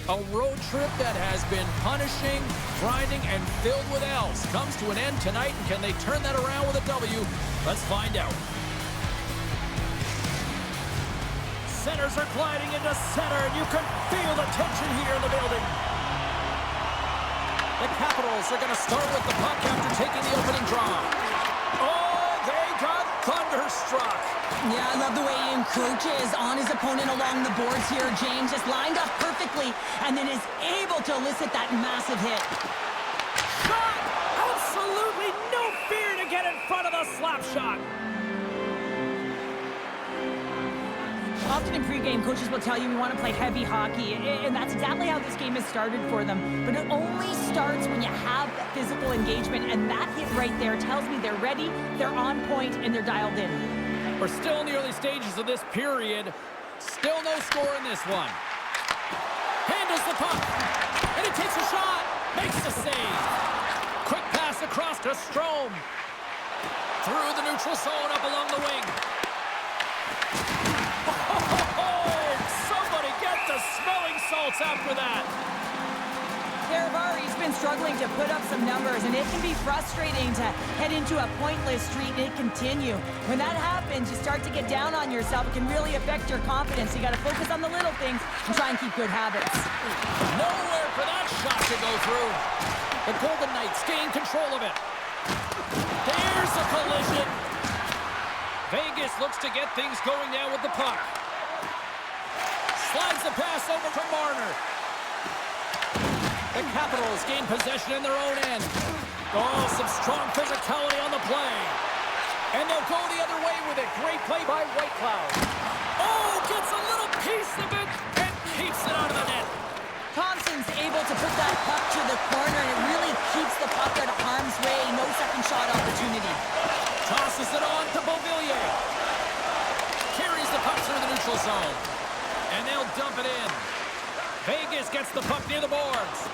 A road trip that has been punishing, grinding, and filled with L's comes to an end tonight, and can they turn that around with a W? Let's find out. Centers are gliding into center, and you can feel the tension here in the building. The Capitals are going to start with the puck after taking the opening draw. Oh, they got thunderstruck. Yeah, I love the way he encroaches on his opponent along the boards here. James just lined up perfectly and then is able to elicit that massive hit. Shot! Absolutely no fear to get in front of the slap shot. Often in pregame, coaches will tell you we want to play heavy hockey, and that's exactly how this game has started for them. But it only starts when you have physical engagement, and that hit right there tells me they're ready, they're on point, and they're dialed in. We're still in the early stages of this period. Still no score in this one. Handles the puck, and it takes a shot. Makes the save. Quick pass across to Strome. Through the neutral zone, up along the wing. Somebody get the smelling salts after that. He's been struggling to put up some numbers, and it can be frustrating to head into a pointless streak and it continue. When that happens, you start to get down on yourself. It can really affect your confidence. You got to focus on the little things and try and keep good habits. Nowhere for that shot to go through. The Golden Knights gain control of it. There's a collision. Vegas looks to get things going now with the puck. Slides the pass over to Marner. The Capitals gain possession in their own end. Oh, some strong physicality on the play. And they'll go the other way with it. Great play by Whitecloud. Oh, gets a little piece of it and keeps it out of the net. Thompson's able to put that puck to the corner, and it really keeps the puck out of harm's way. No second shot opportunity. Tosses it on to Beauvillier. Carries the puck through the neutral zone. And they'll dump it in. Vegas gets the puck near the boards.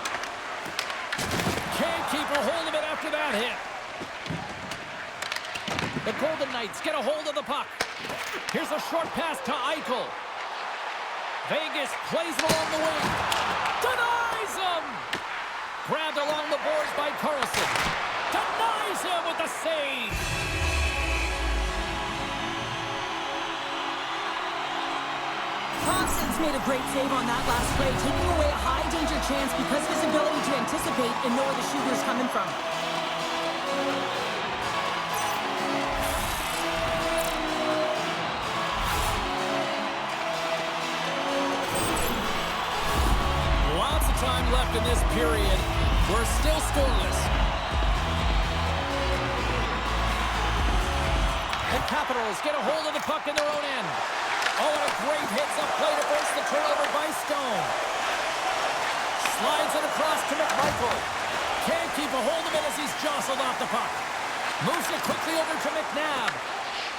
Can't keep a hold of it after that hit. The Golden Knights get a hold of the puck. Here's a short pass to Eichel. Vegas plays it along the wing. Denies him! Grabbed along the boards by Carlson. Denies him with the save. Thompson's made a great save on that last play, taking away a high-danger chance because of his ability to anticipate and know where the shooter's coming from. Lots of time left in this period. We're still scoreless. The Capitals get a hold of the puck in their own end. Oh, and a great hits up play to force the turnover by Stone. Slides it across to McMichael. Can't keep a hold of it as he's jostled off the puck. Moves it quickly over to McNabb.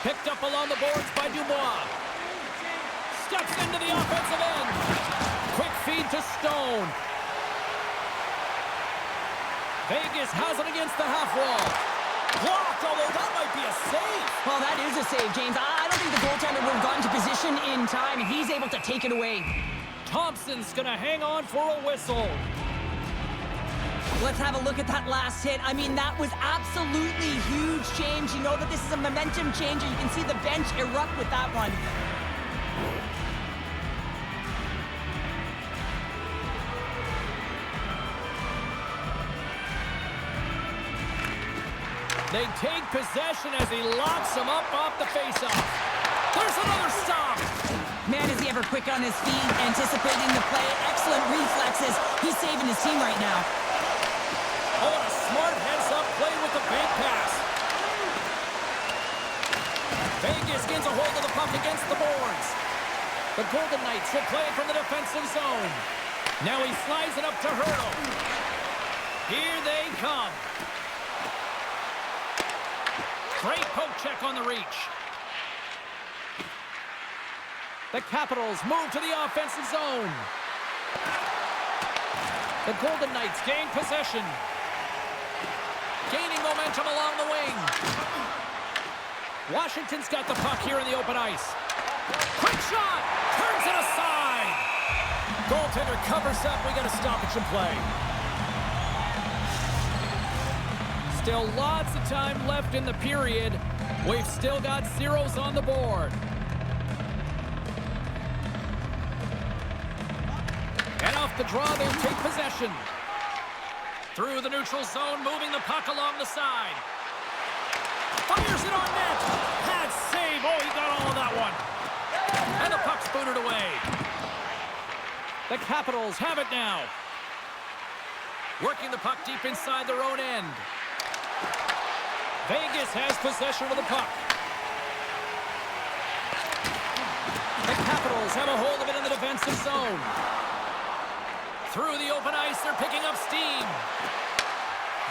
Picked up along the boards by Dubois. Steps into the offensive end. Quick feed to Stone. Vegas has it against the half wall. Blocked, although that might be a save. Well, that is a save, James. I don't think the goaltender would have gotten to position in time, and he's able to take it away. Thompson's going to hang on for a whistle. Let's have a look at that last hit. I mean, that was absolutely huge, James. You know that this is a momentum changer. You can see the bench erupt with that one. They take possession as he locks him up off the faceoff. There's another stop. Man, is he ever quick on his feet, anticipating the play. Excellent reflexes. He's saving his team right now. Oh, and a smart heads-up play with the bank pass. Vegas gains a hold of the puck against the boards. The Golden Knights will play it from the defensive zone. Now he slides it up to Hurdle. Here they come. Great poke check on the reach. The Capitals move to the offensive zone. The Golden Knights gain possession. Gaining momentum along the wing. Washington's got the puck here in the open ice. Quick shot! Turns it aside! Goaltender covers up. We got a stoppage in play. Still lots of time left in the period. We've still got zeros on the board. And off the draw, they take possession. Through the neutral zone, moving the puck along the side. Fires it on net. Had save. Oh, he got all of that one. And the puck's booted away. The Capitals have it now. Working the puck deep inside their own end. Vegas has possession of the puck. The Capitals have a hold of it in the defensive zone. Through the open ice, they're picking up steam.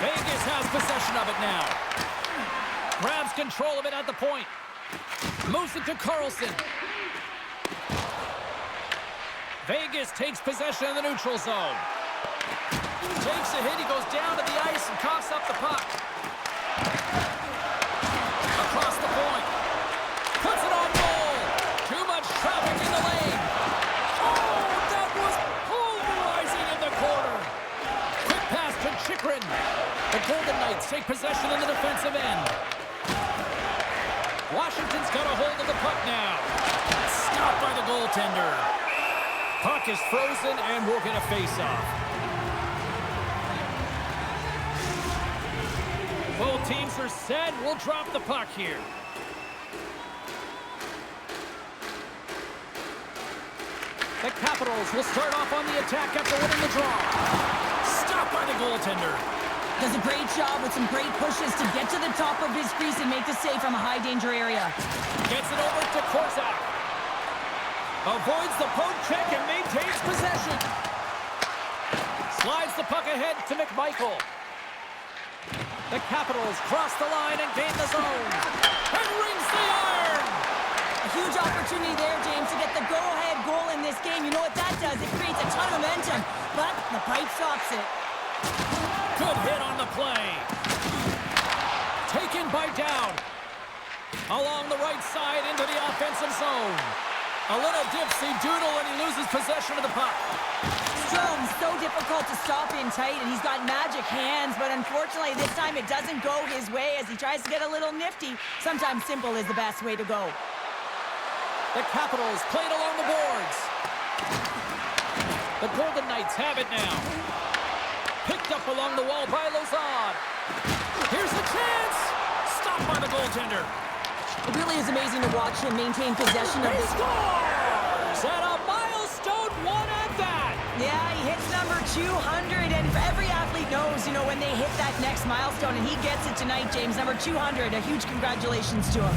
Vegas has possession of it now. Grabs control of it at the point. Moves it to Carlson. Vegas takes possession in the neutral zone. Takes a hit, he goes down to the ice and coughs up the puck. Across the point. Puts it on goal. Too much traffic in the lane. Oh, that was pulverizing in the corner. Quick pass to Chychrun. The Golden Knights take possession in the defensive end. Washington's got a hold of the puck now. Stopped by the goaltender. Puck is frozen and we'll get a face-off. Both teams are set. We'll drop the puck here. The Capitals will start off on the attack after winning the draw. Stopped by the goaltender. Does a great job with some great pushes to get to the top of his crease and make the save from a high-danger area. Gets it over to Korczak. Avoids the poke check and maintains possession. Slides the puck ahead to McMichael. The Capitals cross the line and gain the zone. And rings the iron! A huge opportunity there, James, to get the go-ahead goal in this game. You know what that does? It creates a ton of momentum, but the pipe stops it. Good hit on the play. Taken by Down. Along the right side into the offensive zone. A little dipsy-doodle and he loses possession of the puck. Strome's so difficult to stop in tight, and he's got magic hands, but unfortunately this time it doesn't go his way as he tries to get a little nifty. Sometimes simple is the best way to go. The Capitals played along the boards. The Golden Knights have it now. Picked up along the wall by Lozad. Here's the chance! Stopped by the goaltender. It really is amazing to watch him maintain possession of He this. scores! And a milestone one at that! Yeah, he hits number 200, and every athlete knows, you know, when they hit that next milestone, and he gets it tonight, James. Number 200, a huge congratulations to him.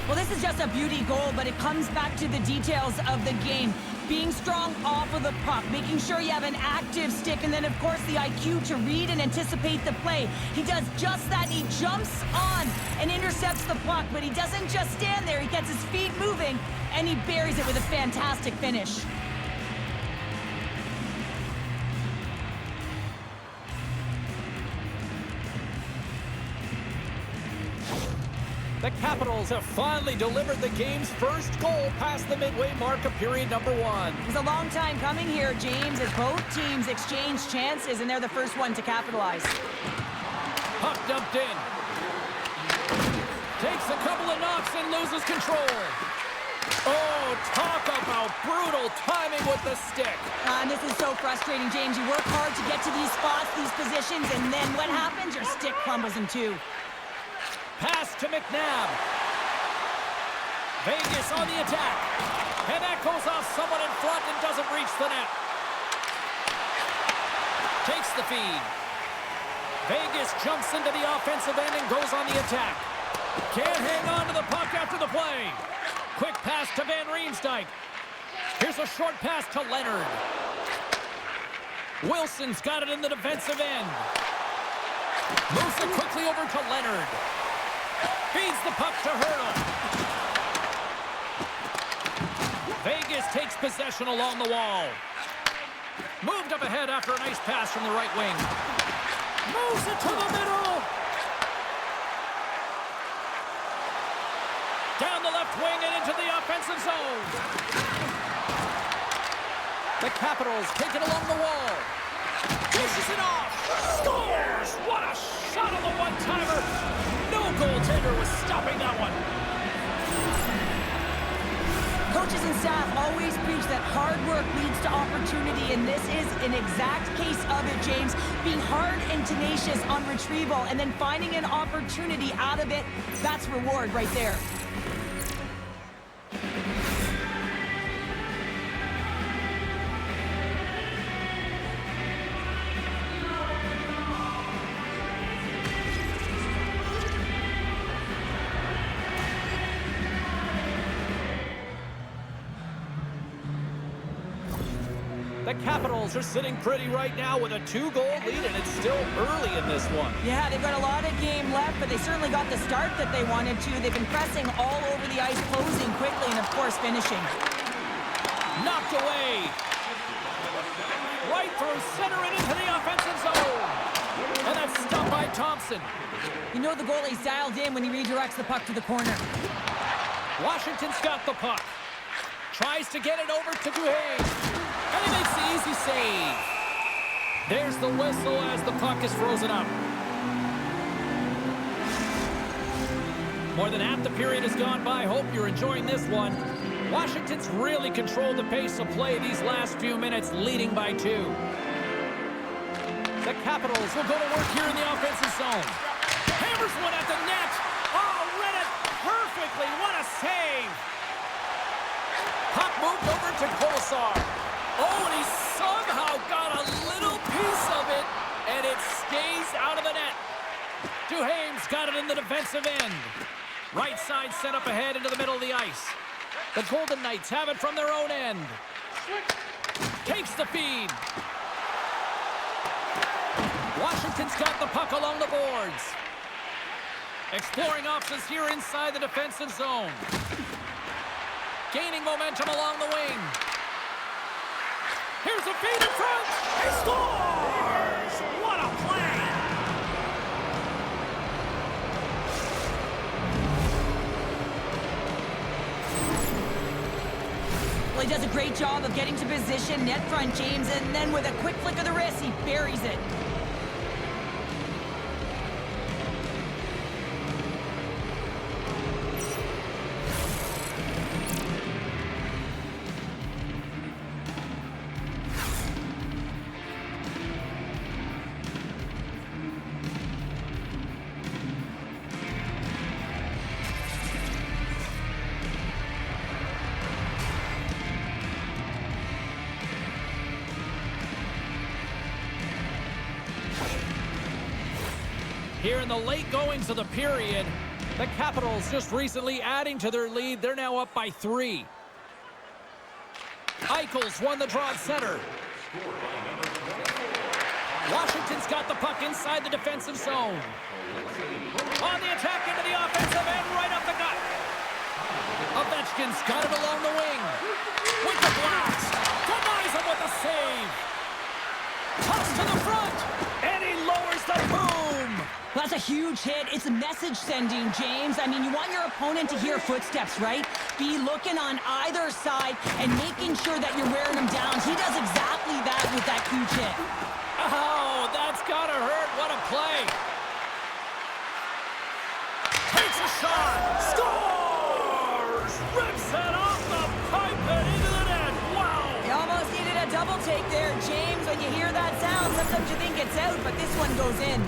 Well, this is just a beauty goal, but it comes back to the details of the game. Being strong off of the puck, making sure you have an active stick, and then, of course, the IQ to read and anticipate the play. He does just that. He jumps on and intercepts the puck, but he doesn't just stand there. He gets his feet moving, and he buries it with a fantastic finish. The Capitals have finally delivered the game's first goal past the midway mark of period number 1. It's a long time coming here, James, as both teams exchange chances, and they're the first one to capitalize. Puck dumped in. Takes a couple of knocks and loses control. Oh, talk about brutal timing with the stick. And this is so frustrating, James. You work hard to get to these spots, these positions, and then what happens? Your stick crumbles in two. Pass to McNabb. Vegas on the attack. And that goes off someone in front and doesn't reach the net. Takes the feed. Vegas jumps into the offensive end and goes on the attack. Can't hang on to the puck after the play. Quick pass to Van Riemsdyk. Here's a short pass to Leonard. Wilson's got it in the defensive end. Moves it quickly over to Leonard. Feeds the puck to Hurdle. Vegas takes possession along the wall. Moved up ahead after a nice pass from the right wing. Moves it to the middle. Down the left wing and into the offensive zone. The Capitals take it along the wall. Dishes it off. Scores! What a shot on the one-timer. No goaltender was stopping that one. Coaches and staff always preach that hard work leads to opportunity, and this is an exact case of it, James. Being hard and tenacious on retrieval and then finding an opportunity out of it, that's reward right there. The Capitals are sitting pretty right now with a 2-goal lead, and it's still early in this one. Yeah, they've got a lot of game left, but they certainly got the start that they wanted to. They've been pressing all over the ice, closing quickly, and of course, finishing. Knocked away. Right through center and into the offensive zone. And that's stopped by Thompson. You know the goalie's dialed in when he redirects the puck to the corner. Washington's got the puck. Tries to get it over to Duhane. And he makes the easy save. There's the whistle as the puck is frozen up. More than half the period has gone by. Hope you're enjoying this one. Washington's really controlled the pace of play these last few minutes, leading by 2. The Capitals will go to work here in the offensive zone. Hammers one at the net. Oh, read it perfectly. What a save. Puck moved over to Kolesar. Oh, and he somehow got a little piece of it, and it stays out of the net. Duhame's got it in the defensive end. Right side set up ahead into the middle of the ice. The Golden Knights have it from their own end. Takes the feed. Washington's got the puck along the boards. Exploring options here inside the defensive zone. Gaining momentum along the wing. Here's a feed in front. He scores! What a play! Well, he does a great job of getting to position, net front, James, and then with a quick flick of the wrist, he buries it. Here in the late goings of the period, the Capitals just recently adding to their lead. They're now up by 3. Eichel's won the draw at center. Washington's got the puck inside the defensive zone. On the attack into the offensive end, right up the gut. Ovechkin's got it along the wing. With the blast. Denies him with the save. Toss to the front. And he lowers the boom. That's a huge hit. It's a message sending, James. I mean, you want your opponent to hear footsteps, right? Be looking on either side and making sure that you're wearing them down. He does exactly that with that huge hit. Oh, that's gotta hurt. What a play. Takes a shot. Scores! Rips it off the pipe and into the net. Wow! You almost needed a double take there, James. When you hear that sound, sometimes you think it's out, but this one goes in.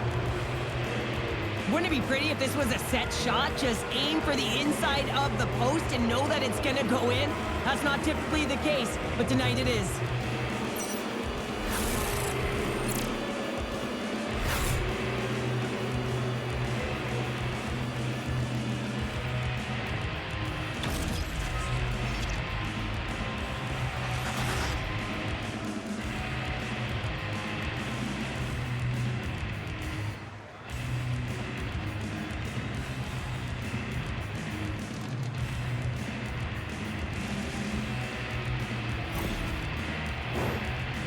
Wouldn't it be pretty if this was a set shot? Just aim for the inside of the post and know that it's going to go in? That's not typically the case, but tonight it is.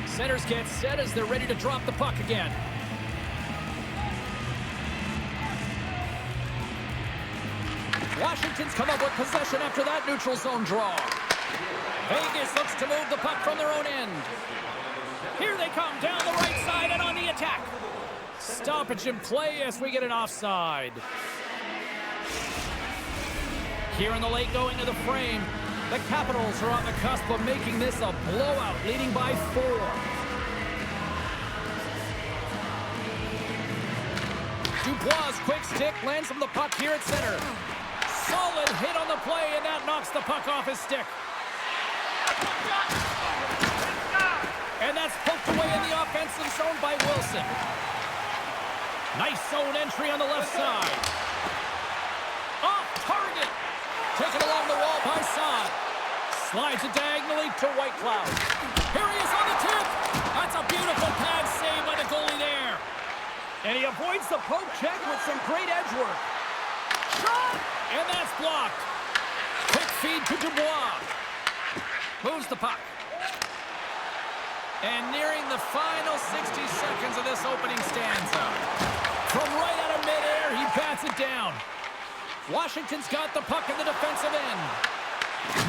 Centers get set as they're ready to drop the puck again. Washington Washington's come up with possession after that neutral zone draw. Vegas looks to move the puck from their own end. Here they come down the right side and on the attack. Stoppage in play as we get an offside. Here in the late going to the frame, the Capitals are on the cusp of making this a blowout, leading by 4. Dubois' quick stick lands from the puck here at center. Solid hit on the play, and that knocks the puck off his stick. And that's poked away in the offensive zone by Wilson. Nice zone entry on the left side. Off target. Taken along the wall by Saad. Slides it diagonally to Whitecloud. Here he is on the tip. That's a beautiful pad save by the goalie there. And he avoids the poke check with some great edge work. Shot! And that's blocked. Quick feed to Dubois. Moves the puck. And nearing the final 60 seconds of this opening stanza. From right out of midair, he bats it down. Washington's got the puck in the defensive end.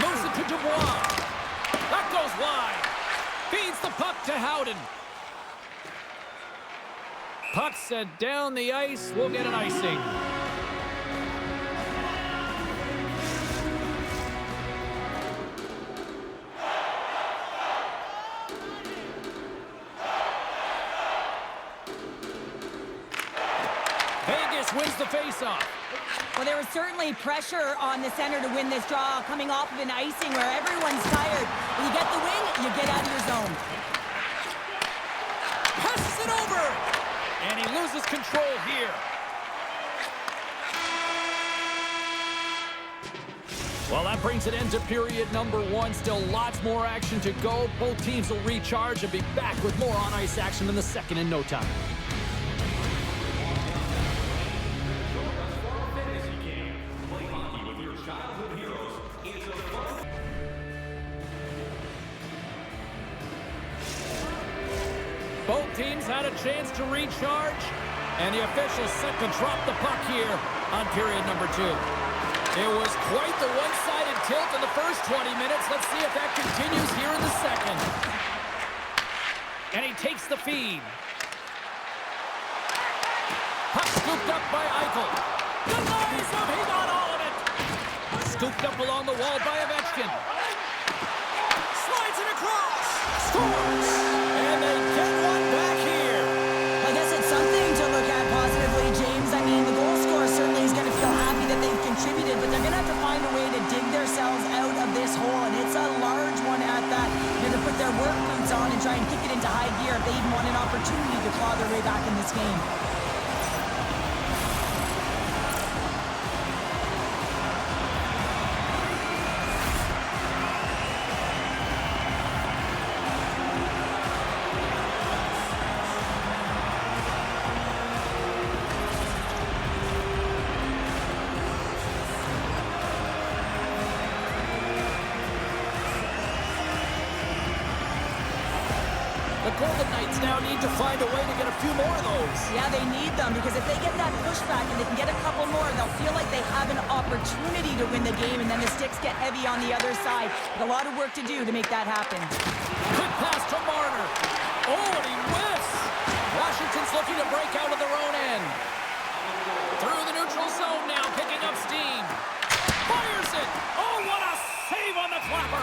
Moves it to Dubois. That goes wide. Feeds the puck to Howden. Puck set down the ice. We'll get an icing. Vegas wins the faceoff. Well, there was certainly pressure on the center to win this draw, coming off of an icing where everyone's tired. When you get the win, you get out of your zone. Passes it over! And he loses control here. Well, that brings an end to period number 1. Still lots more action to go. Both teams will recharge and be back with more on-ice action in the second in no time. Both teams had a chance to recharge, and the officials set to drop the puck here on period number 2. It was quite the one-sided tilt in the first 20 minutes. Let's see if that continues here in the second. And he takes the feed. Puck scooped up by Eichel. Denies him, he got all of it. Scooped up along the wall by Ovechkin. Slides it across. Scores! And they get one back here. I guess it's something to look at positively, James. I mean, the goal scorer certainly is going to feel happy that they've contributed, but they're going to have to find a way to dig themselves out of this hole, and it's a large one at that. They're going to put their work boots on and try and kick it into high gear if they even want an opportunity to claw their way back in this game. Golden Knights now need to find a way to get a few more of those. Yeah, they need them, because if they get that pushback and they can get a couple more, they'll feel like they have an opportunity to win the game, and then the sticks get heavy on the other side. But a lot of work to do to make that happen. Quick pass to Marner. Oh, and he whiffs. Washington's looking to break out of their own end. Through the neutral zone now, picking up steam. Fires it. Oh, what a save on the clapper.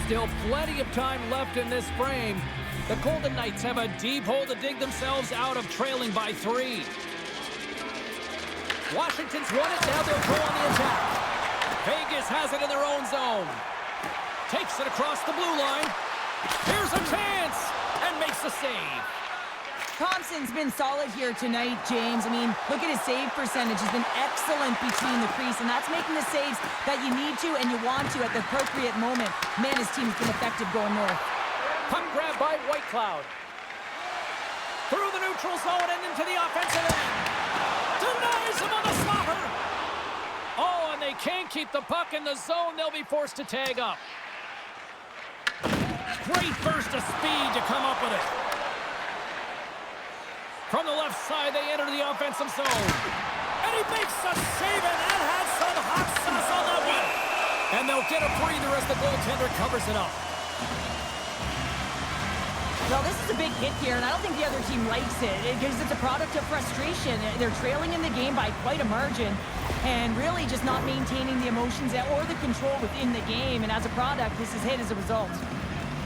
Still plenty of time left in this frame. The Golden Knights have a deep hole to dig themselves out of, trailing by 3. Washington's won it, now they'll go on the attack. Vegas has it in their own zone. Takes it across the blue line. Here's a chance, and makes the save. Thompson's been solid here tonight, James. I mean, look at his save percentage. He's been excellent between the crease, and that's making the saves that you need to and you want to at the appropriate moment. Man, his team's been effective going north. Puck grab by Whitecloud. Through the neutral zone and into the offensive end. Denies him on the slaughter. Oh, and they can't keep the puck in the zone. They'll be forced to tag up. Great burst of speed to come up with it. From the left side, they enter the offensive zone. And he makes a save, and that had some hot sauce on that one. And they'll get a breather as the goaltender covers it up. Well, this is a big hit here, and I don't think the other team likes it because it's a product of frustration. They're trailing in the game by quite a margin and really just not maintaining the emotions or the control within the game. And as a product, this is hit as a result.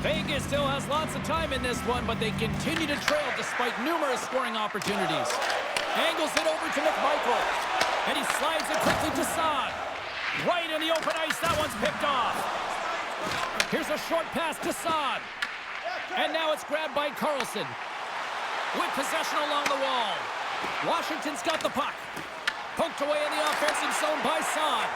Vegas still has lots of time in this one, but they continue to trail despite numerous scoring opportunities. Angles it over to McMichael, and he slides it quickly to Saad. Right in the open ice, that one's picked off. Here's a short pass to Saad, and now it's grabbed by Carlson. With possession along the wall. Washington's got the puck. Poked away in the offensive zone by Saad.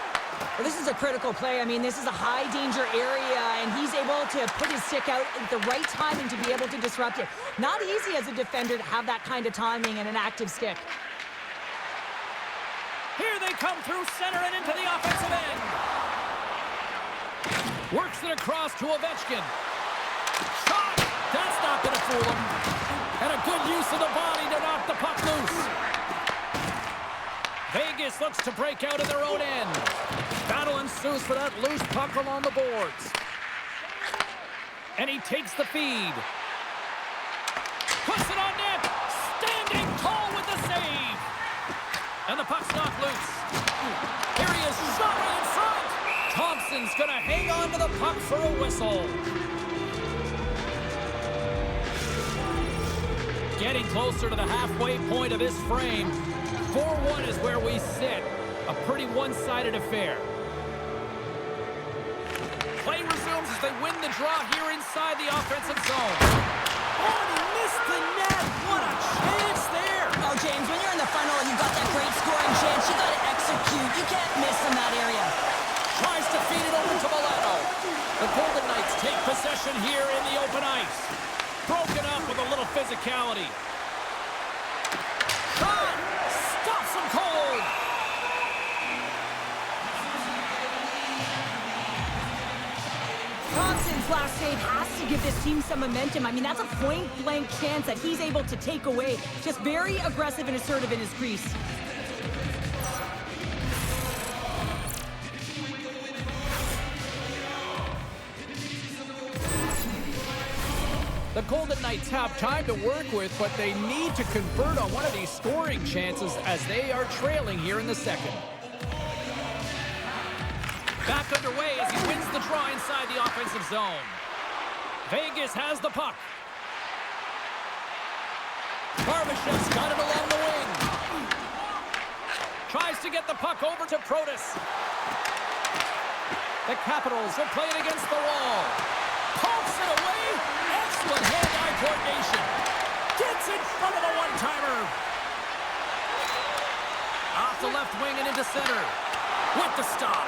Well, this is a critical play. I mean, this is a high-danger area, and he's able to put his stick out at the right time and to be able to disrupt it. Not easy as a defender to have that kind of timing and an active stick. Here they come through center and into the offensive end. Works it across to Ovechkin. Shot! That's not going to fool him. And a good use of the body to knock the puck loose. Vegas looks to break out in their own end. Battle ensues for that loose puck along the boards. And he takes the feed. Puts it on net. Standing tall with the save. And the puck's knocked loose. Here he is, shot right in front. Thompson's going to hang on to the puck for a whistle. Getting closer to the halfway point of this frame. 4-1 is where we sit. A pretty one-sided affair. Play resumes as they win the draw here inside the offensive zone. Oh, and he missed the net. What a chance there. Oh, James, when you're in the funnel and you've got that great scoring chance, you got to execute. You can't miss in that area. Tries to feed it over to Milano. The Golden Knights take possession here in the open ice. Broken up with a little physicality. Shot! Stops him cold! Thompson's last save has to give this team some momentum. I mean, that's a point-blank chance that he's able to take away. Just very aggressive and assertive in his crease. The Golden Knights have time to work with, but they need to convert on one of these scoring chances as they are trailing here in the second. Back underway as he wins the draw inside the offensive zone. Vegas has the puck. Barbashev's got it along the wing. Tries to get the puck over to Protas. The Capitals are playing against the wall. Pokes it away. Excellent hand-eye coordination. Gets in front of the one-timer. Off the left wing and into center. With the stop.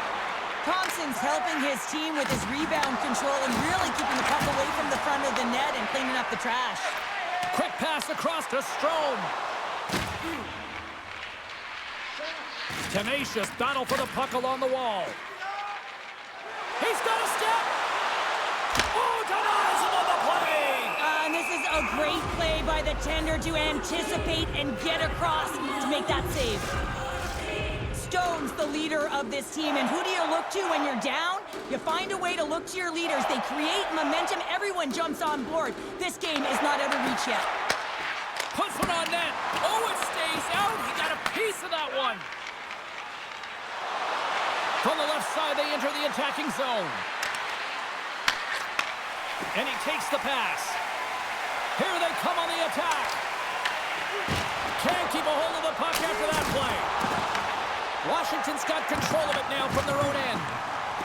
Thompson's helping his team with his rebound control and really keeping the puck away from the front of the net and cleaning up the trash. Quick pass across to Strome. Tenacious battle for the puck along the wall. He's got a step. Oh, denies him on the play. And this is a great play by the tender to anticipate and get across to make that save. Stone's the leader of this team, and who do you look to when you're down? You find a way to look to your leaders. They create momentum. Everyone jumps on board. This game is not out of reach yet. Puts one on net. Oh, it stays out. He got a piece of that one. From the left side, they enter the attacking zone. And he takes the pass. Here they come on the attack. Can't keep a hold of the puck after that play. Washington's got control of it now from their own end.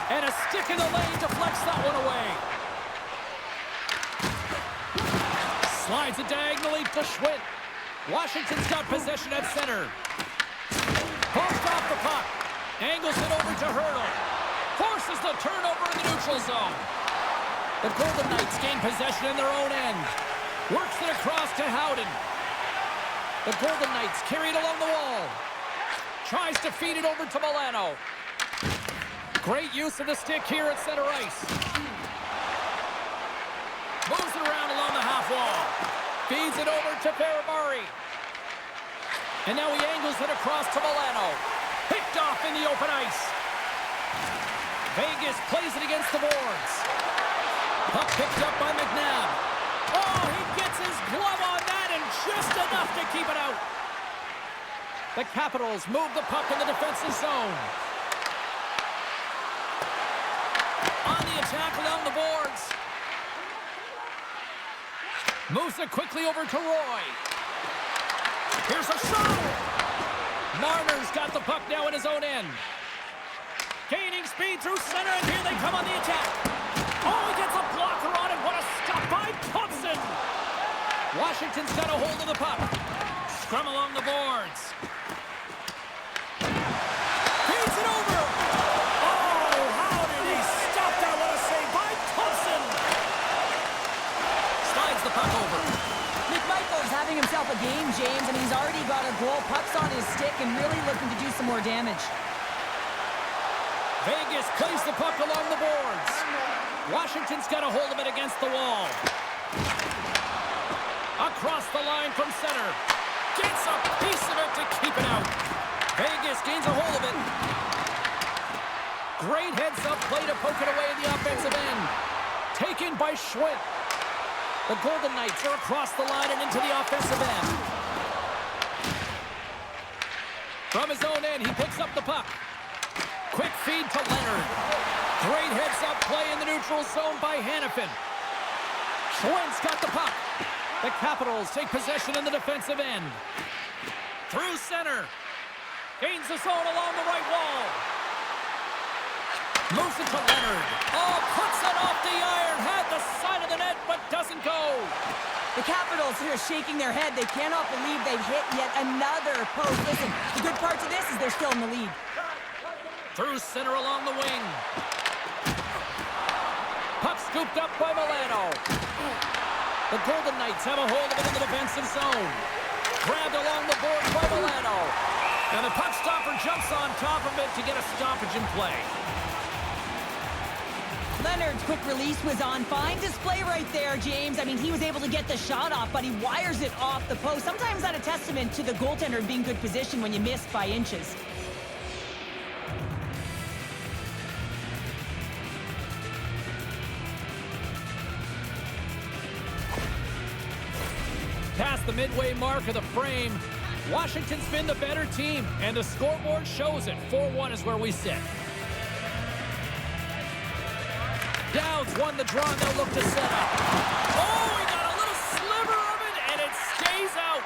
And a stick in the lane deflects that one away. Slides it diagonally to Schwitt. Washington's got possession at center. Poked off the puck. Angles it over to Hurdle. Forces the turnover in the neutral zone. The Golden Knights gain possession in their own end. Works it across to Howden. The Golden Knights carry it along the wall. Tries to feed it over to Milano. Great use of the stick here at center ice. Moves it around along the half wall. Feeds it over to Ferrabari. And now he angles it across to Milano. Picked off in the open ice. Vegas plays it against the boards. Puck picked up by McNabb. Oh, he gets his glove on that and just enough to keep it out. The Capitals move the puck in the defensive zone. On the attack along the boards. Moves it quickly over to Roy. Here's a shot. Marner's got the puck now in his own end. Gaining speed through center, and here they come on the attack. Oh, he gets a blocker on it. What a stop by Thompson. Washington's got a hold of the puck. Scrum along the boards. Feeds it over. Oh, how did he stop that? What a save by Thompson. Slides the puck over. McMichael's having himself a game, James, and he's already got a goal. Puck's on his stick and really looking to do some more damage. Vegas plays the puck along the boards. Washington's got a hold of it against the wall. Across the line from center. Gets a piece of it to keep it out. Vegas gains a hold of it. Great heads-up play to poke it away in the offensive end. Taken by Schwinn. The Golden Knights are across the line and into the offensive end. From his own end, he picks up the puck. Quick feed to Leonard. Great heads-up play in the neutral zone by Hannafin. Schwinn's got the puck. The Capitals take possession in the defensive end. Through center. Gains the zone along the right wall. Moves it to Leonard. Oh, puts it off the iron. Had the side of the net, but doesn't go. The Capitals here shaking their head. They cannot believe they've hit yet another post. Listen, the good part to this is they're still in the lead. Through center along the wing. Puck scooped up by Milano. The Golden Knights have a hold of it in the defensive zone. Grabbed along the board by Milano. And the puck stopper jumps on top of it to get a stoppage in play. Leonard's quick release was on. Fine display right there, James. I mean, he was able to get the shot off, but he wires it off the post. Sometimes that's a testament to the goaltender being good position when you miss by inches. Past the midway mark of the frame, Washington's been the better team, and the scoreboard shows it. 4-1 is where we sit. Downs won the draw, and they'll look to set up. Oh, he got a little sliver of it, and it stays out.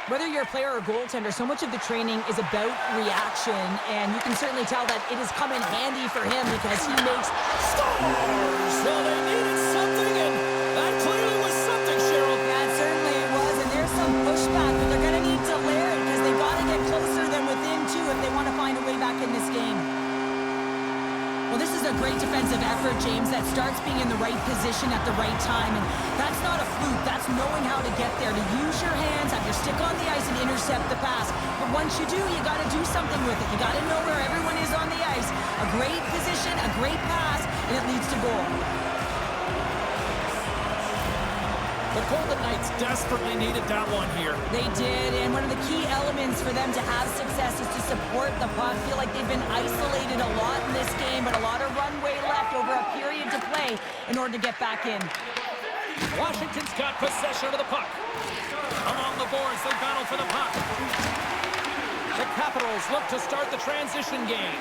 Whether you're a player or goaltender, so much of the training is about reaction, and you can certainly tell that it has come in handy for him because he makes scores. So they needed something, and that clearly was something, Cheryl. That certainly it was, and there's some pushback, but they're going to need to layer it because they've got to get closer than within two if they want to find a way back in this game. Well, this is a great defensive effort, James, that starts being in the right position at the right time. And that's not a fluke. That's knowing how to get there, to use your hands, have your stick on the ice, and intercept the pass. But once you do, you got to do something with it. You got to know where everyone is on the ice. A great position, a great pass, and it leads to goal. The Golden Knights desperately needed that one here. They did, and one of the key elements for them to have success is to support the puck. I feel like they've been isolated a lot in this game, but a lot of runway left over a period to play in order to get back in. Washington's got possession of the puck. Along the boards, they battle for the puck. The Capitals look to start the transition game.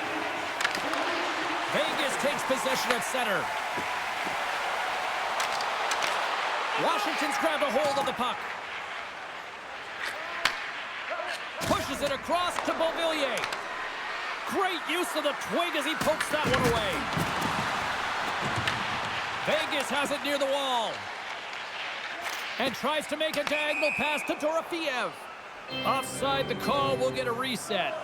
Vegas takes possession at center. Washington's grabbed a hold of the puck. Pushes it across to Beauvillier. Great use of the twig as he pokes that one away. Vegas has it near the wall. And tries to make a diagonal pass to Dorofeev. Offside the call, will get a reset.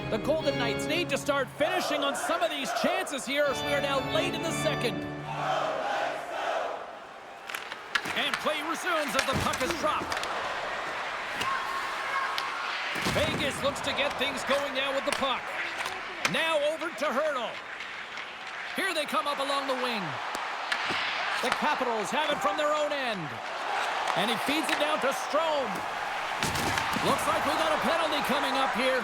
The Golden Knights need to start finishing on some of these chances here as we are now late in the second. And play resumes as the puck is dropped. Vegas looks to get things going now with the puck. Now over to Hurdle. Here they come up along the wing. The Capitals have it from their own end. And he feeds it down to Strome. Looks like we got a penalty coming up here.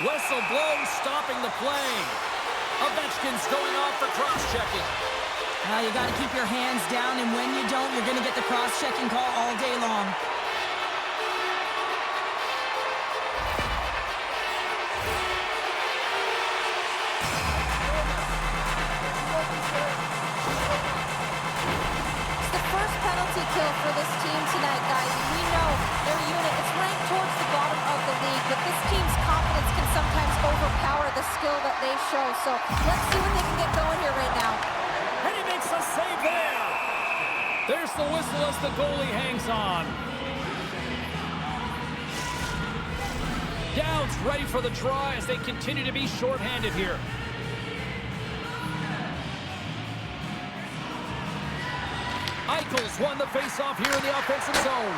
Whistle blows, stopping the play. Ovechkin's going off for cross-checking. You got to keep your hands down, and when you don't, you're going to get the cross-checking call all day long. Kill for this team tonight, guys. We know their unit is ranked towards the bottom of the league, but this team's confidence can sometimes overpower the skill that they show. So let's see what they can get going here right now. And he makes a save there. There's the whistle as the goalie hangs on. Dowd's ready for the draw as they continue to be shorthanded here. Eichel's won the face-off here in the offensive zone.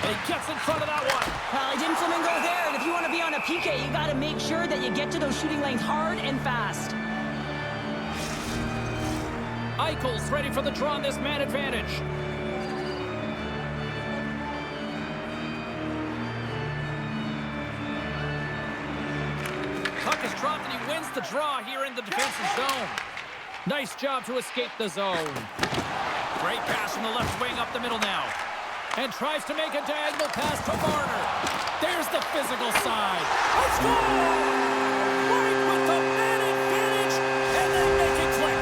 And he gets in front of that one. Well, he didn't flamingo there, and if you want to be on a PK, you got to make sure that you get to those shooting lanes hard and fast. Eichel's ready for the draw on this man advantage. Puck is dropped, and he wins the draw here in the defensive zone. Nice job to escape the zone. Great pass from the left wing up the middle now. And tries to make a diagonal pass to Marner. There's the physical side. Let's go! Right with the man advantage, and they make it click.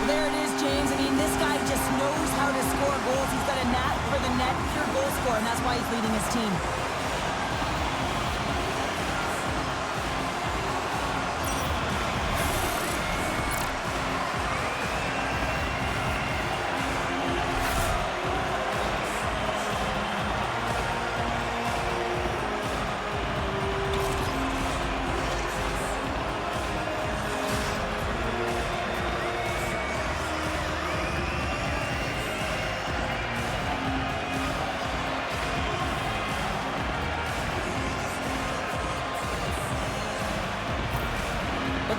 There it is, James. I mean, this guy just knows how to score goals. He's got a knack for the net, pure goal scorer, and that's why he's leading his team.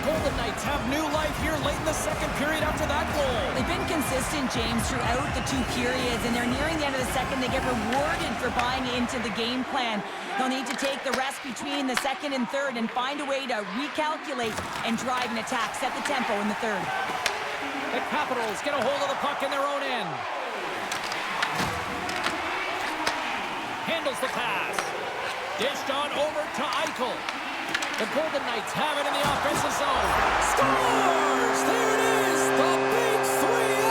Golden Knights have new life here late in the second period after that goal. They've been consistent, James, throughout the two periods, and they're nearing the end of the second. They get rewarded for buying into the game plan. They'll need to take the rest between the second and third and find a way to recalculate and drive an attack, set the tempo in the third. The Capitals get a hold of the puck in their own end. Handles the pass. Dished on over to Eichel. The Golden Knights have it in the offensive zone. Scores! There it is! The big 3-0!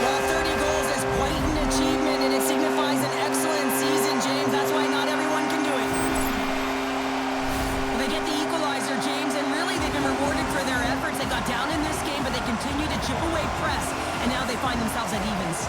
Well, 30 goals is quite an achievement, and it signifies an excellent season, James. That's why not everyone can do it. Well, they get the equalizer, James, and really they've been rewarded for their efforts. They got down in this game, but they continue to chip away press, and now they find themselves at evens.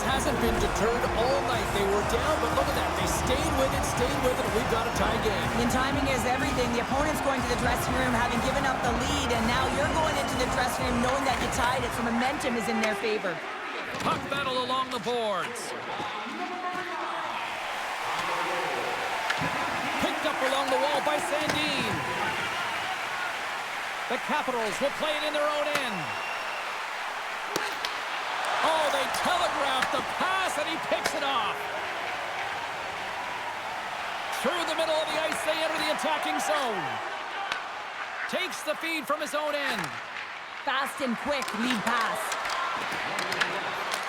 Hasn't been deterred all night. They were down, but look at that. They stayed with it, and we've got a tie game. And timing is everything. The opponent's going to the dressing room having given up the lead, and now you're going into the dressing room knowing that you tied it, so momentum is in their favor. Puck battle along the boards. Picked up along the wall by Sandin. The Capitals will play it in their own end. Oh, they telegraphed the pass, and he picks it off. Through the middle of the ice, they enter the attacking zone. Takes the feed from his own end. Fast and quick lead pass.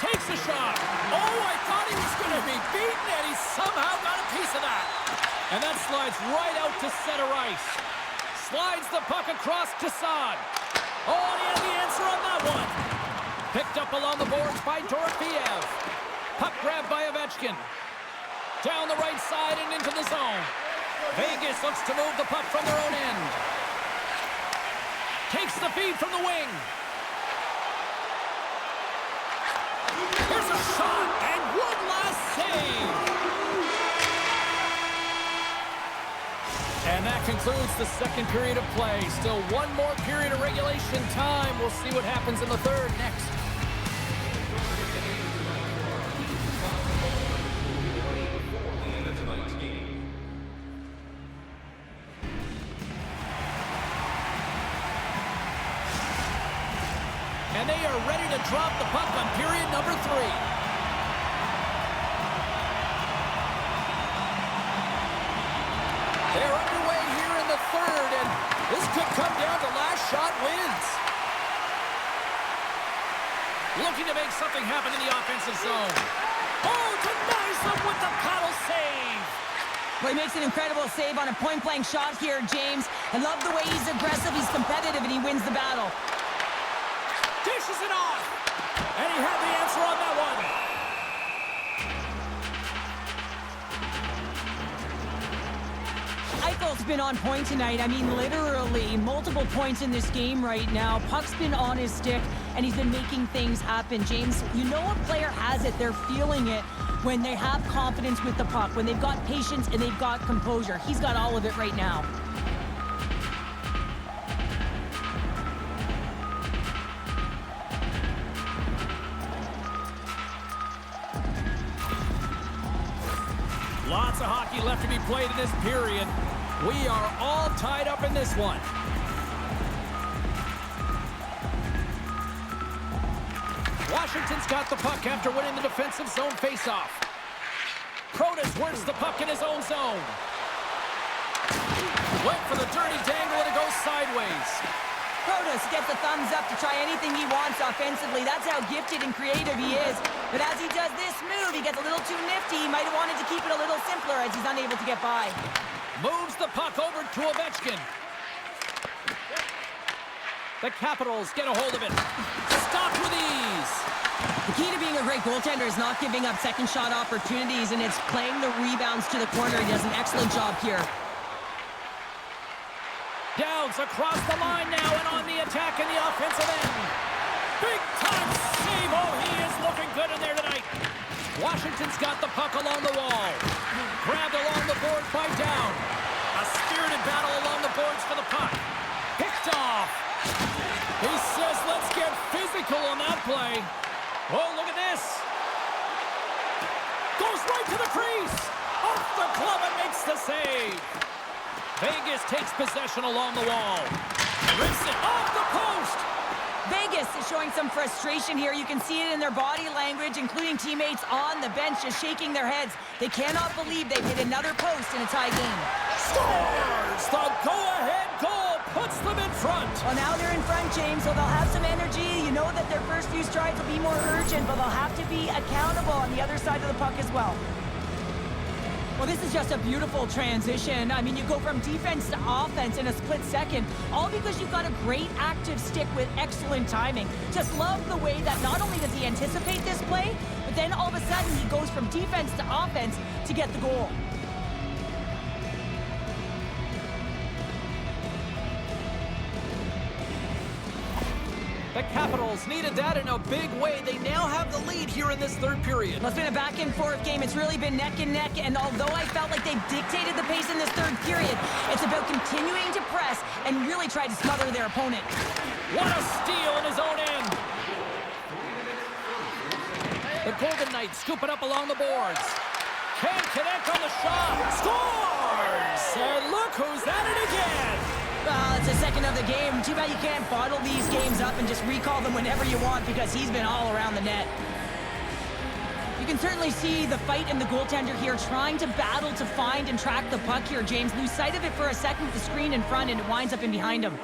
Takes a shot. Oh, I thought he was going to be beaten, and he somehow got a piece of that. And that slides right out to center ice. Slides the puck across to Saad. Oh, and he had the answer on that one. Picked up along the boards by Dorofeev. Puck grabbed by Ovechkin. Down the right side and into the zone. Vegas looks to move the puck from their own end. Takes the feed from the wing. Here's a shot, and one last save. And that concludes the second period of play. Still one more period of regulation time. We'll see what happens in the third next. And they are ready to drop the puck on period number 3. They're underway here in the third, and this could come down to last shot wins. Looking to make something happen in the offensive zone. Oh, denies them with the paddle save. Well, he makes an incredible save on a point-blank shot here, James. I love the way he's aggressive, he's competitive, and he wins the battle. Dishes it off. And he had the answer on that one. Eichel's been on point tonight. I mean, literally, multiple points in this game right now. Puck's been on his stick, and he's been making things happen. James, you know a player has it. They're feeling it when they have confidence with the puck, when they've got patience and they've got composure. He's got all of it right now. Lots of hockey left to be played in this period. We are all tied up in this one. Washington's got the puck after winning the defensive zone faceoff. Protas works the puck in his own zone. Went for the dirty dangle and it goes sideways. Protas gets a thumbs up to try anything he wants offensively. That's how gifted and creative he is. But as he does this move, he gets a little too nifty. He might have wanted to keep it a little simpler as he's unable to get by. Moves the puck over to Ovechkin. The Capitals get a hold of it. Stopped with ease. The key to being a great goaltender is not giving up second shot opportunities, and it's playing the rebounds to the corner. He does an excellent job here. Downs across the line now and on the attack in the offensive end. Big time save. Oh, he is looking good in there tonight. Washington's got the puck along the wall. Grabbed along the boards by Down. A spirited battle along the boards for the puck. Picked off. He says, let's get physical on that play. Oh, look at this. Goes right to the crease. Off the glove and makes the save. Vegas takes possession along the wall. Rips it off the post. Vegas is showing some frustration here. You can see it in their body language, including teammates on the bench just shaking their heads. They cannot believe they've hit another post in a tie game. Scores! The go-ahead goal puts them in front. Well, now they're in front, James, so they'll have some energy. You know that their first few strides will be more urgent, but they'll have to be accountable on the other side of the puck as well. Well, this is just a beautiful transition. I mean, you go from defense to offense in a split second, all because you've got a great active stick with excellent timing. Just love the way that not only does he anticipate this play, but then all of a sudden he goes from defense to offense to get the goal. The Capitals needed that in a big way. They now have the lead here in this third period. Well, it's been a back-and-forth game. It's really been neck and neck, and although I felt like they've dictated the pace in this third period, it's about continuing to press and really try to smother their opponent. What a steal in his own end. The Golden Knights scoop it up along the boards. Can't connect on the shot. Scores! And look who's at it again. Well, it's the second of the game. Too bad you can't bottle these games up and just recall them whenever you want, because he's been all around the net. You can certainly see the fight in the goaltender here, trying to battle to find and track the puck here, James. Lose sight of it for a second with the screen in front, and it winds up in behind him.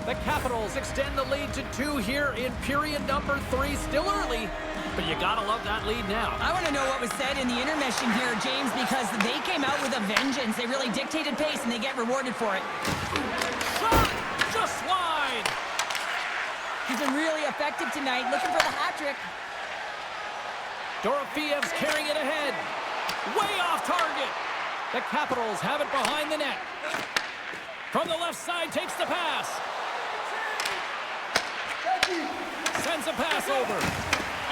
The Capitals extend the lead to 2 here in period number 3. Still early, but you gotta love that lead now. I want to know what was said in the intermission here, James, because they came out with a vengeance. They really dictated pace, and they get rewarded for it. Shot! Just wide! He's been really effective tonight, looking for the hat trick. Dorofiev's carrying it ahead. Way off target. The Capitals have it behind the net. From the left side, takes the pass. Sends a pass over.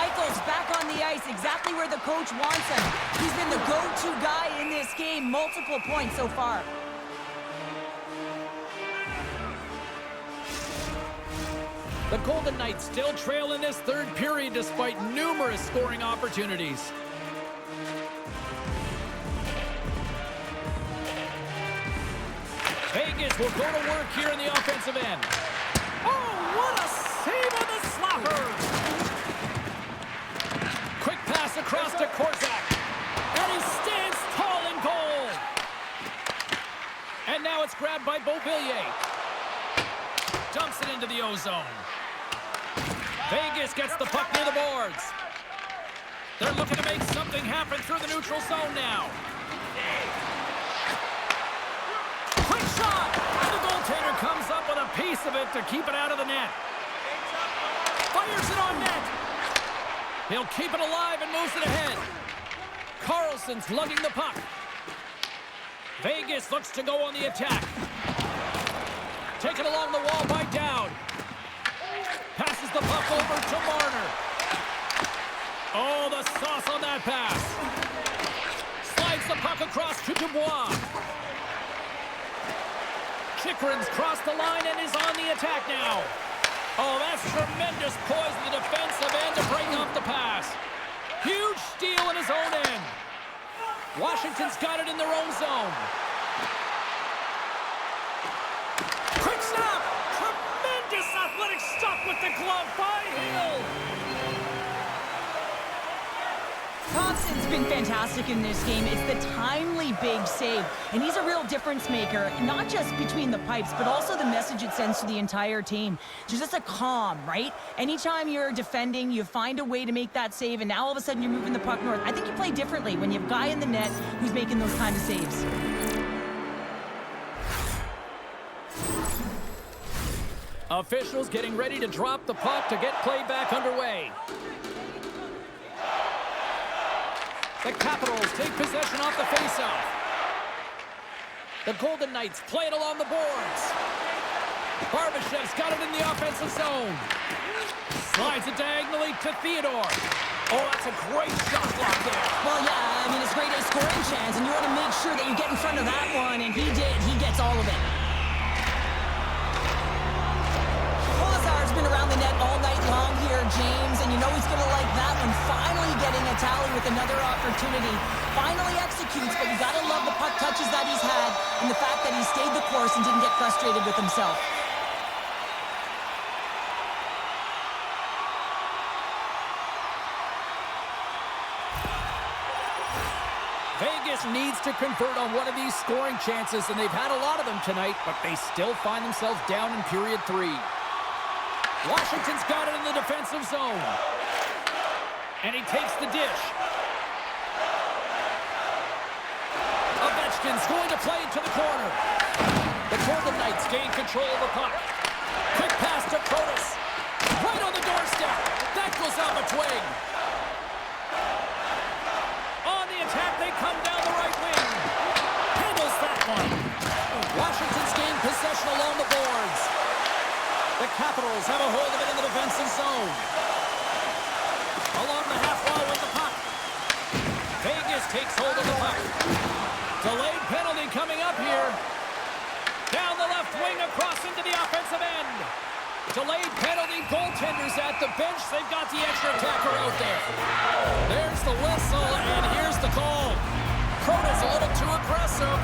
Eichel's back on the ice, exactly where the coach wants him. He's been the go-to guy in this game, multiple points so far. The Golden Knights still trail in this third period despite numerous scoring opportunities. Vegas will go to work here in the offensive end. Oh, what a save on the slapper! Quick pass across to Korzak. And he stands tall in goal. And now it's grabbed by Beauvillier. Dumps it into the O-zone. Vegas gets the puck near the boards. They're looking to make something happen through the neutral zone now. Quick shot! And the goaltender comes up with a piece of it to keep it out of the net. Fires it on net. He'll keep it alive and moves it ahead. Carlson's lugging the puck. Vegas looks to go on the attack. Taken along the wall by Dowd. Passes the puck over to Marner. Oh, the sauce on that pass. Slides the puck across to Dubois. Chikrin's crossed the line and is on the attack now. Oh, that's tremendous poise in the defensive end to break up the pass. Huge steal in his own end. Washington's got it in their own zone. Quick snap! Tremendous athletic stop with the glove by Hill. Thompson's been fantastic in this game. It's the timely big save, and he's a real difference maker, not just between the pipes, but also the message it sends to the entire team. There's just a calm, right? Anytime you're defending, you find a way to make that save, and now all of a sudden you're moving the puck north. I think you play differently when you have a guy in the net who's making those kind of saves. Officials getting ready to drop the puck to get play back underway. The Capitals take possession off the faceoff. The Golden Knights play it along the boards. Barbashev's got it in the offensive zone. Slides it diagonally to Theodore. Oh, that's a great shot block there. Well, yeah, I mean, it's great at scoring chance, and you want to make sure that you get in front of that one, and he did. He gets all of it. Lazar's been around the net all night long here, James, and you know he's going to like that one. Finally getting a tally with another opportunity. Finally executes, but you got to love the puck touches that he's had and the fact that he stayed the course and didn't get frustrated with himself. Vegas needs to convert on one of these scoring chances, and they've had a lot of them tonight, but they still find themselves down in period 3. Washington's got it in the defensive zone. And he takes the dish. Ovechkin's going to play it to the corner. The Golden Knights gain control of the puck. Quick pass to Protas. Right on the doorstep. That goes out the twig. On the attack, they come down the right wing. Handles that one. Washington's gained possession along the boards. The Capitals have a hold of it in the defensive zone. Along the half wall with the puck. Vegas takes hold of the puck. Delayed penalty coming up here. Down the left wing across into the offensive end. Delayed penalty, goaltenders at the bench. They've got the extra attacker out there. There's the whistle, and here's the call. Protas a little too aggressive.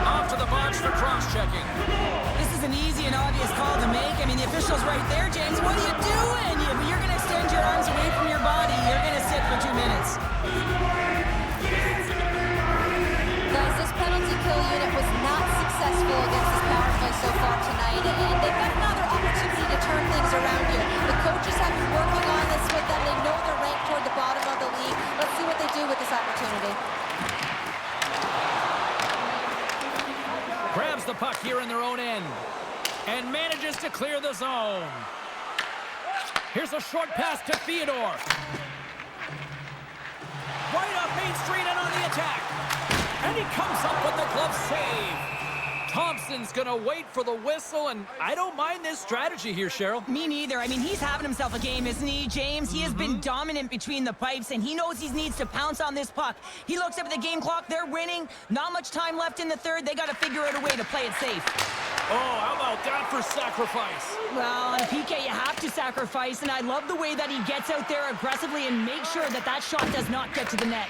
Off to the box for cross-checking. This is an easy and obvious call to make. I mean, the official's right there, James. What are you doing? You're going to extend your arms away from your body. You're going to sit for 2 minutes. Guys, this penalty kill unit was not successful against this power play so far tonight, and they've got another opportunity to turn things around here. The coaches have been working on this with them. They know they're ranked toward the bottom of the league. Let's see what they do with this opportunity. Grabs the puck here in their own end and manages to clear the zone. Here's a short pass to Theodore. Right up Main Street and on the attack. And he comes up with the Thompson's going to wait for the whistle, and I don't mind this strategy here, Cheryl. Me neither. I mean, he's having himself a game, isn't he, James? He has been dominant between the pipes, and he knows he needs to pounce on this puck. He looks up at the game clock. They're winning. Not much time left in the third. They got to figure out a way to play it safe. Oh, how about that for sacrifice? Well, on PK, you have to sacrifice, and I love the way that he gets out there aggressively and makes sure that that shot does not get to the net.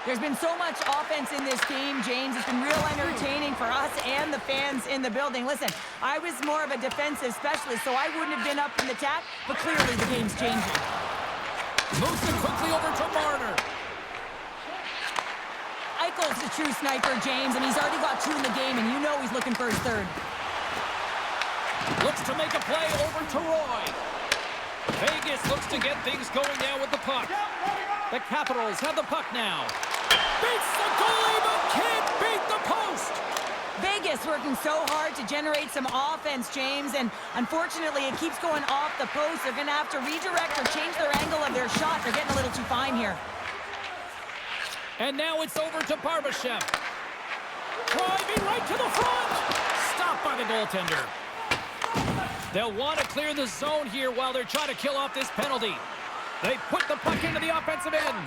There's been so much offense in this game, James. It's been real entertaining for us and the fans in the building. Listen, I was more of a defensive specialist, so I wouldn't have been up in the attack, but clearly the game's changing. Moves it quickly over to Marner. Eichel's the true sniper, James, and he's already got 2 in the game, and you know he's looking for his third. Looks to make a play over to Roy. Vegas looks to get things going now with the puck. The Capitals have the puck now. Beats the goalie, but can't beat the post. Vegas working so hard to generate some offense, James, and unfortunately it keeps going off the post. They're going to have to redirect or change their angle of their shot. They're getting a little too fine here. And now it's over to Barbashev. Driving right to the front. Stopped by the goaltender. They'll want to clear the zone here while they're trying to kill off this penalty. They put the puck into the offensive end.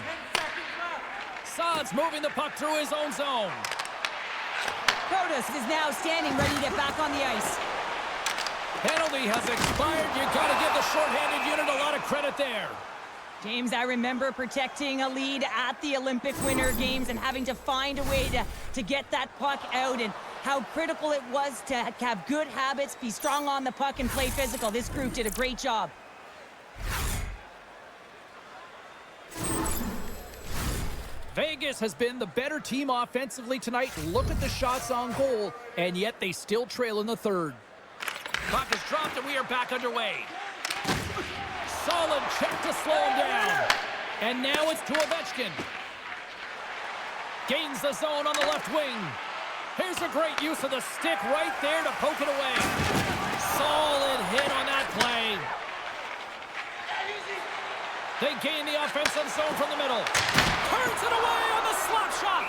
Saad's moving the puck through his own zone. Protas is now standing ready to get back on the ice. Penalty has expired. You got to give the shorthanded unit a lot of credit there. James, I remember protecting a lead at the Olympic Winter Games and having to find a way to get that puck out, and how critical it was to have good habits, be strong on the puck, and play physical. This group did a great job. Vegas has been the better team offensively tonight. Look at the shots on goal, and yet they still trail in the third. Puck is dropped, and we are back underway. Solid check to slow him down. And now it's to Ovechkin. Gains the zone on the left wing. Here's a great use of the stick right there to poke it away. Solid hit on that play. They gain the offensive zone from the middle. Turns it away on the slap shot.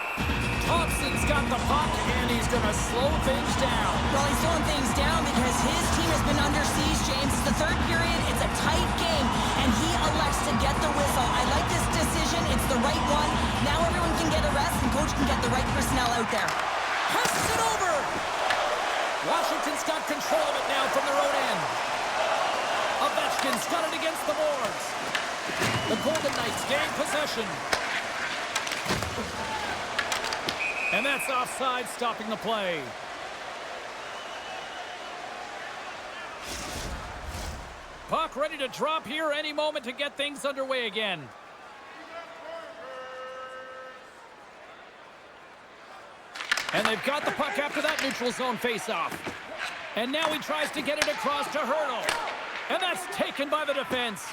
Thompson's got the puck, and he's going to slow things down. Well, he's slowing things down because his team has been under siege, James. It's the third period. It's a tight game, and he elects to get the whistle. I like this decision. It's the right one. Now everyone can get a rest, and coach can get the right personnel out there. Passes it over. Washington's got control of it now from their own end. Ovechkin's got it against the boards. The Golden Knights gain possession. And that's offside, stopping the play. Puck ready to drop here any moment to get things underway again. And they've got the puck after that neutral zone faceoff. And now he tries to get it across to Hurdle. And that's taken by the defense.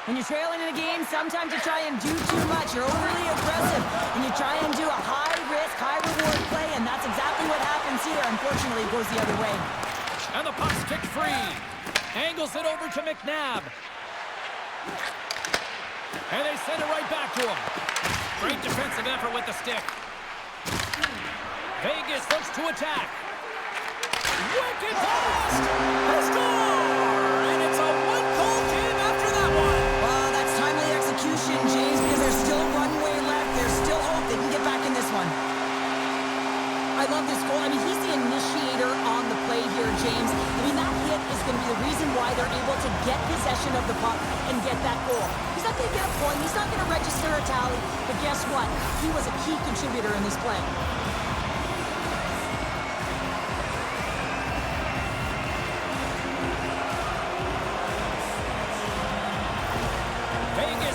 When you're trailing in a game, sometimes you try and do too much. You're overly aggressive, and you try and do a high-risk, high-reward play, and that's exactly what happens here. Unfortunately, it goes the other way. And the puck's kicked free. Angles it over to McNabb. And they send it right back to him. Great defensive effort with the stick. Vegas looks to attack. Wicked pass! A score! And it's a one-goal game after that one. Well, that's timely execution, James, because there's still runway left. There's still hope they can get back in this one. I love this goal. I mean, he's the initiator on the play here, James. I mean, that hit is going to be the reason why they're able to get possession of the puck and get that goal. He's not going to get a point. He's not going to register a tally. But guess what? He was a key contributor in this play.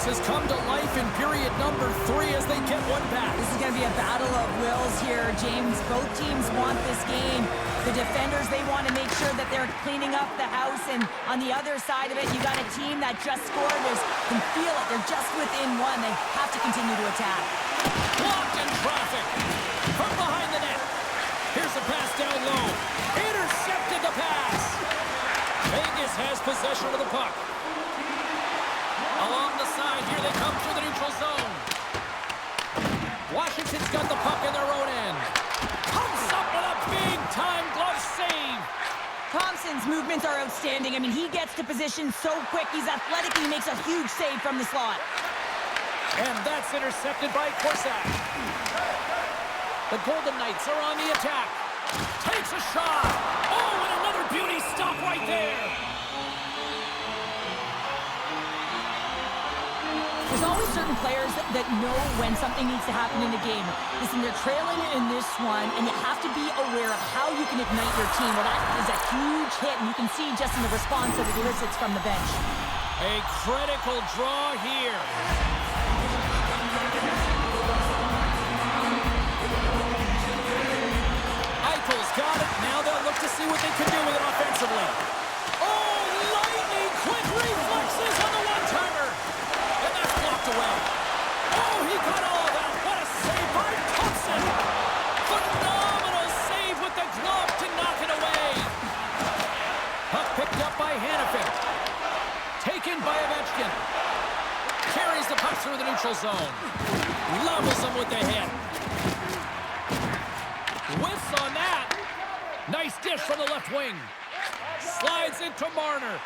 Has come to life in period number 3 as they get one back. This is going to be a battle of wills here, James. Both teams want this game. The defenders, they want to make sure that they're cleaning up the house, and on the other side of it, you got a team that just scored. They can feel it. They're just within one. They have to continue to attack. Blocked in traffic from behind the net. Here's a pass down low. Intercepted the pass. Vegas has possession of the puck. Along the side, here they come through the neutral zone. Washington's got the puck in their own end. Comes up with movements are outstanding. I mean, he gets to position so quick. He's athletic, and he makes a huge save from the slot. And that's intercepted by Corsac. The Golden Knights are on the attack. Takes a shot. Oh, and another beauty stop right there. There's always certain players that know when something needs to happen in a game. Listen, they're trailing in this one, and you have to be aware of how you can ignite your team. Well, that is a huge hit, and you can see just in the response that it elicits from the bench. A critical draw here. Eichel's got it. Now they'll look to see what they can do with it offensively. Oh, lightning quick reflexes on the one-timer. And that's blocked away. Oh, he got all of that. What a save by Thompson. Phenomenal save with the glove to knock it away. Puck picked up by Hannafin. Taken by Ovechkin. Carries the puck through the neutral zone. Levels him with the hit. Whiffs on that. Nice dish from the left wing. Slides into Marner.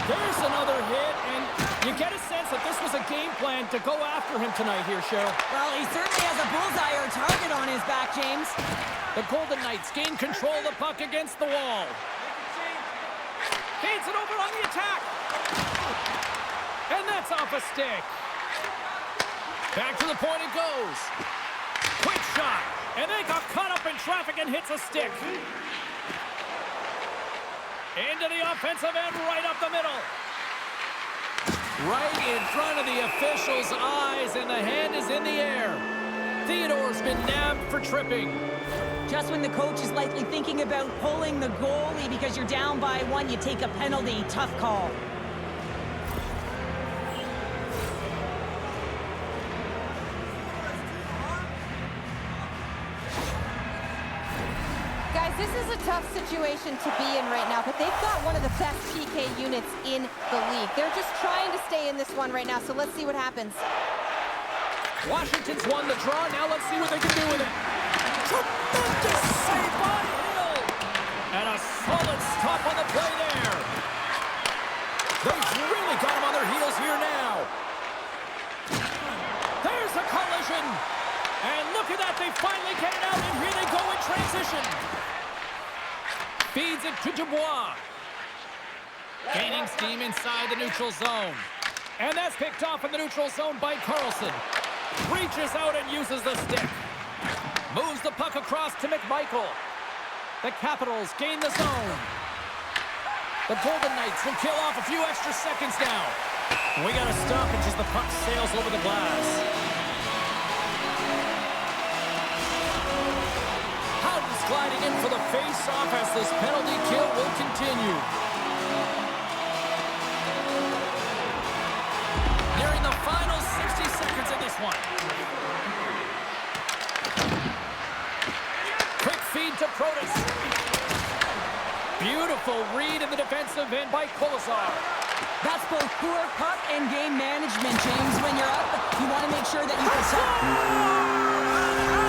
There's another hit, and you get a sense that this was a game plan to go after him tonight here, Cheryl. Well, he certainly has a bullseye or a target on his back, James. The Golden Knights gain control of the puck against the wall. Gains it over on the attack. And that's off a stick. Back to the point it goes. Quick shot. And they got caught up in traffic and hits a stick. Into the offensive end, right up the middle. Right in front of the official's eyes, and the hand is in the air. Theodore's been nabbed for tripping. Just when the coach is likely thinking about pulling the goalie because you're down by one, you take a penalty. Tough call. Guys, this is a tough situation to be in right now, but they've got one of the best PK units in the league. They're just trying to stay in this one right now, so let's see what happens. Washington's won the draw. Now let's see what they can do with it. Tremendous save by Hill. And a solid stop on the play there. They've really got him on their heels here now. There's a collision. And look at that. They finally get it out, and here they go in transition. Feeds it to Dubois. Gaining steam inside the neutral zone. And that's picked off in the neutral zone by Carlson. Reaches out and uses the stick. Moves the puck across to McMichael. The Capitals gain the zone. The Golden Knights will kill off a few extra seconds now. We got a stoppage as the puck sails over the glass. Howden's gliding in for the face-off as this penalty kill will continue. Nearing the final 60 seconds of this one. Quick feed to Protas. Beautiful read in the defensive end by Kolesar. That's both poor puck and game management, James. When you're up, you want to make sure that you protect.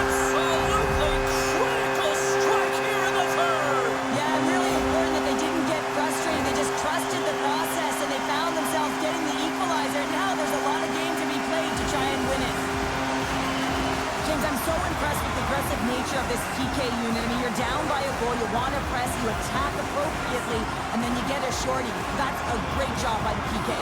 Absolutely critical strike here in the third. Yeah, really important that they didn't get frustrated. They just trusted the process, and they found themselves getting the equalizer. Now there's a lot of game to be played to try and win it. James, I'm so impressed with the aggressive nature of this PK unit. I mean, you're down by a goal, you want to press, you attack appropriately, and then you get a shorty. That's a great job by the PK.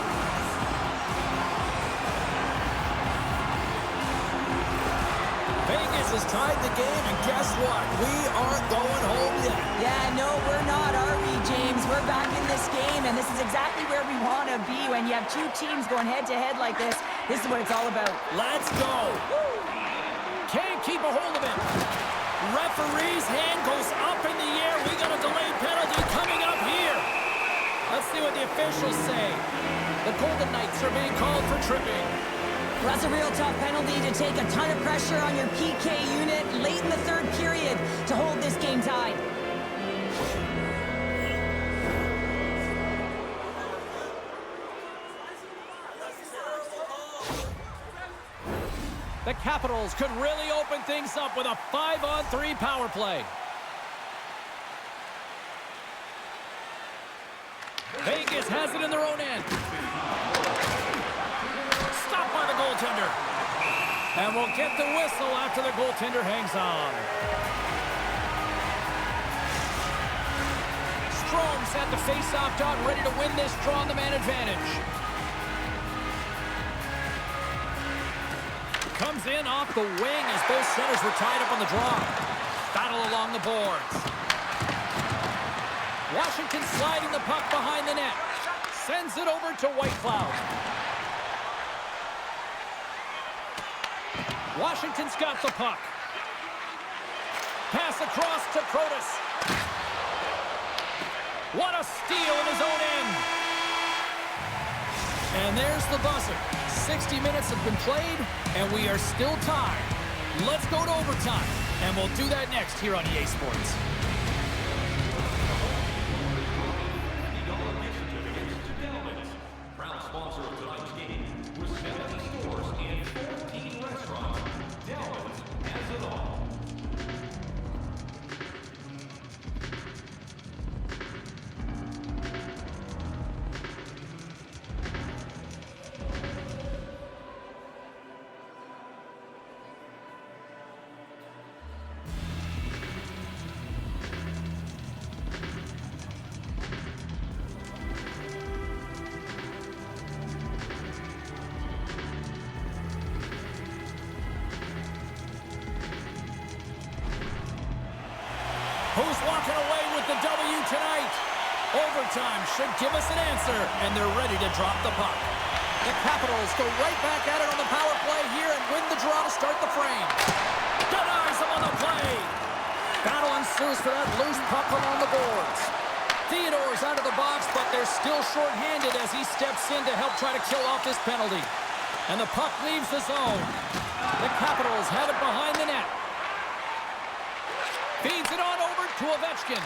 Vegas has tied the game, and guess what? We aren't going home yet. Yeah, no, we're not, are we, James? We're back in this game, and this is exactly where we want to be. When you have two teams going head-to-head like this is what it's all about. Let's go. Can't keep a hold of it. Referee's hand goes up in the air. We got a delayed penalty coming up here. Let's see what the officials say. The Golden Knights are being called for tripping. Well, that's a real tough penalty to take a ton of pressure on your PK unit late in the third period to hold this game tied. The Capitals could really open things up with a 5-on-3 power play. Vegas has it in their own end. Stopped by the goaltender. And we'll get the whistle after the goaltender hangs on. Strome's at the face-off dot, ready to win this draw on the man advantage. Comes in off the wing as both centers were tied up on the draw. Battle along the boards. Washington sliding the puck behind the net. Sends it over to Whitecloud. Washington's got the puck. Pass across to Protas. What a steal in his own end. And there's the buzzer. 60 minutes have been played, and we are still tied. Let's go to overtime, and we'll do that next here on EA Sports. Proud sponsor of tonight's game, with 70 stores and 14 restaurants. Delvin's has it all. Who's walking away with the W tonight? Overtime should give us an answer, and they're ready to drop the puck. The Capitals go right back at it on the power play here and win the draw to start the frame. Denies him on the play. Battle ensues for that loose puck along the boards. Theodore's out of the box, but they're still short-handed as he steps in to help try to kill off this penalty. And the puck leaves the zone. The Capitals have it behind the net. Feeds it on over to Ovechkin.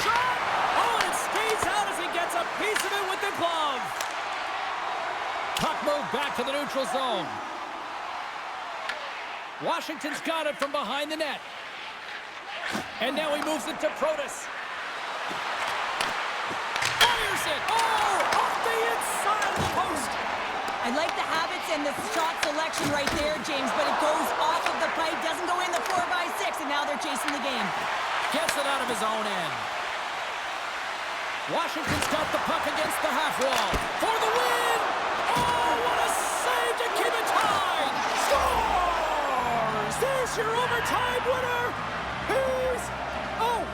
Shot! Oh, and it skates out as he gets a piece of it with the glove. Puck moved back to the neutral zone. Washington's got it from behind the net. And now he moves it to Protas. Fires it! Oh! Off the inside of the post! I like the habits and the shot selection right there, James, but it goes off of the pipe, doesn't go in the 4x6, and now they're chasing the game. Gets it out of his own end. Washington's got the puck against the half wall. For the win! Oh, what a save to keep it tied! Scores! There's your overtime winner! He's... Oh!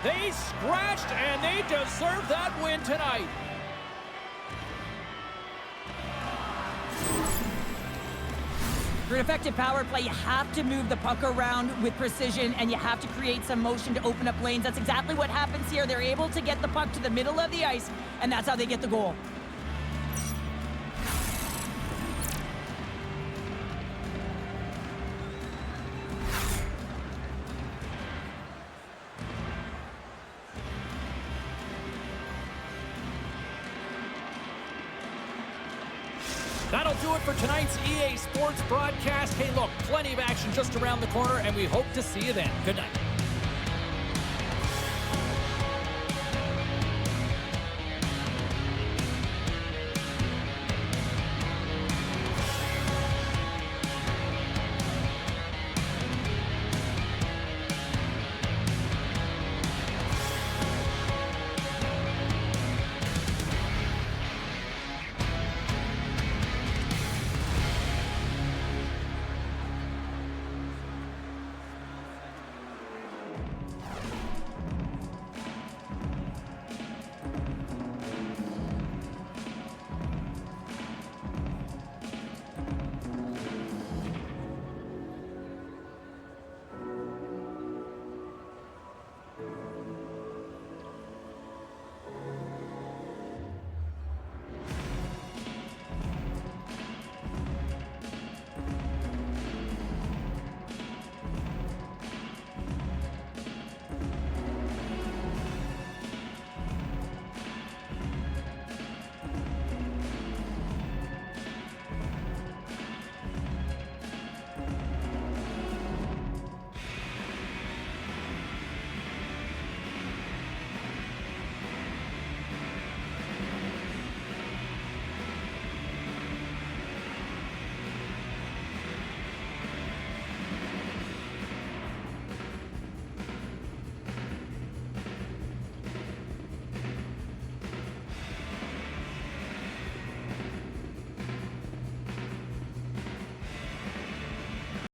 They scratched, and they deserve that win tonight. For an effective power play, you have to move the puck around with precision, and you have to create some motion to open up lanes. That's exactly what happens here. They're able to get the puck to the middle of the ice, and that's how they get the goal. That'll do it for tonight's EA Sports broadcast. Hey, look, plenty of action just around the corner, and we hope to see you then. Good night.